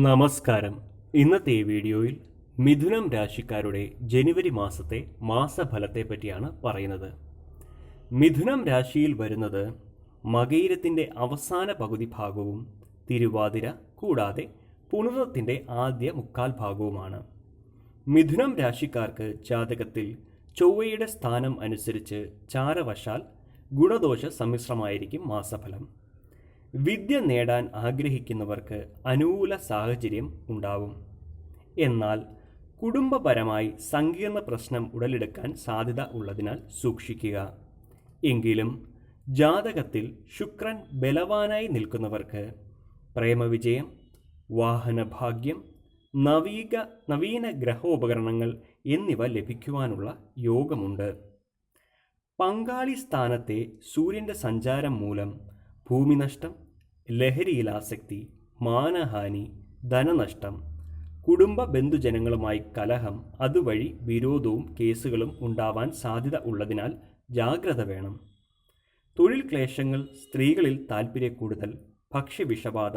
നമസ്കാരം. ഇന്നത്തെ വീഡിയോയിൽ മിഥുനം രാശിക്കാരുടെ ജനുവരി മാസത്തെ മാസഫലത്തെ പറ്റിയാണ് പറയുന്നത്. മിഥുനം രാശിയിൽ വരുന്നത് മകയിരത്തിൻ്റെ അവസാന പകുതി ഭാഗവും തിരുവാതിര കൂടാതെ പുണർത്തിൻ്റെ ആദ്യ മുക്കാൽ ഭാഗവുമാണ്. മിഥുനം രാശിക്കാർക്ക് ജാതകത്തിൽ ചൊവ്വയുടെ സ്ഥാനം അനുസരിച്ച് ചാരവശാൽ ഗുണദോഷ സമ്മിശ്രമായിരിക്കും മാസഫലം. വിദ്യ നേടാൻ ആഗ്രഹിക്കുന്നവർക്ക് അനുകൂല സാഹചര്യം ഉണ്ടാവും. എന്നാൽ കുടുംബപരമായി സങ്കീർണ പ്രശ്നം ഉടലെടുക്കാൻ സാധ്യത ഉള്ളതിനാൽ സൂക്ഷിക്കുക. എങ്കിലും ജാതകത്തിൽ ശുക്രൻ ബലവാനായി നിൽക്കുന്നവർക്ക് പ്രേമവിജയം, വാഹനഭാഗ്യം, നവീന ഗ്രഹോപകരണങ്ങൾ എന്നിവ ലഭിക്കുവാനുള്ള യോഗമുണ്ട്. പങ്കാളി സ്ഥാനത്തെ സൂര്യൻ്റെ സഞ്ചാരം മൂലം ഭൂമിനഷ്ടം, ലഹരിയിലാസക്തി, മാനഹാനി, ധനനഷ്ടം, കുടുംബ ബന്ധുജനങ്ങളുമായി കലഹം, അതുവഴി വിരോധവും കേസുകളും ഉണ്ടാവാൻ സാധ്യത ഉള്ളതിനാൽ ജാഗ്രത വേണം. തൊഴിൽ ക്ലേശങ്ങൾ, സ്ത്രീകളിൽ താൽപ്പര്യക്കൂടുതൽ, ഭക്ഷ്യവിഷബാധ,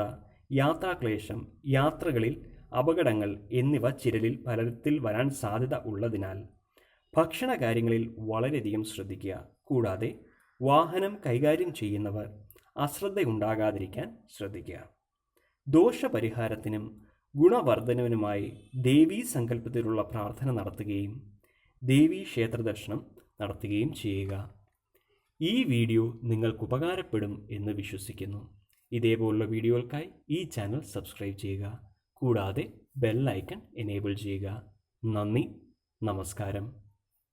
യാത്രാക്ലേശം, യാത്രകളിൽ അപകടങ്ങൾ എന്നിവ ചിലരിൽ പലത്തിൽ വരാൻ സാധ്യത ഉള്ളതിനാൽ ഭക്ഷണകാര്യങ്ങളിൽ വളരെയധികം ശ്രദ്ധിക്കുക. കൂടാതെ വാഹനം കൈകാര്യം ചെയ്യുന്നവർ അശ്രദ്ധയുണ്ടാകാതിരിക്കാൻ ശ്രദ്ധിക്കുക. ദോഷപരിഹാരത്തിനും ഗുണവർദ്ധനവിനുമായി ദേവീ സങ്കല്പത്തിലുള്ള പ്രാർത്ഥന നടത്തുകയും ദേവീ ക്ഷേത്ര ദർശനം നടത്തുകയും ചെയ്യുക. ഈ വീഡിയോ നിങ്ങൾക്ക് ഉപകാരപ്പെടും എന്ന് വിശ്വസിക്കുന്നു. ഇതേപോലുള്ള വീഡിയോകൾക്കായി ഈ ചാനൽ സബ്സ്ക്രൈബ് ചെയ്യുക. കൂടാതെ ബെൽ ഐക്കൺ എനേബിൾ ചെയ്യുക. നന്ദി, നമസ്കാരം.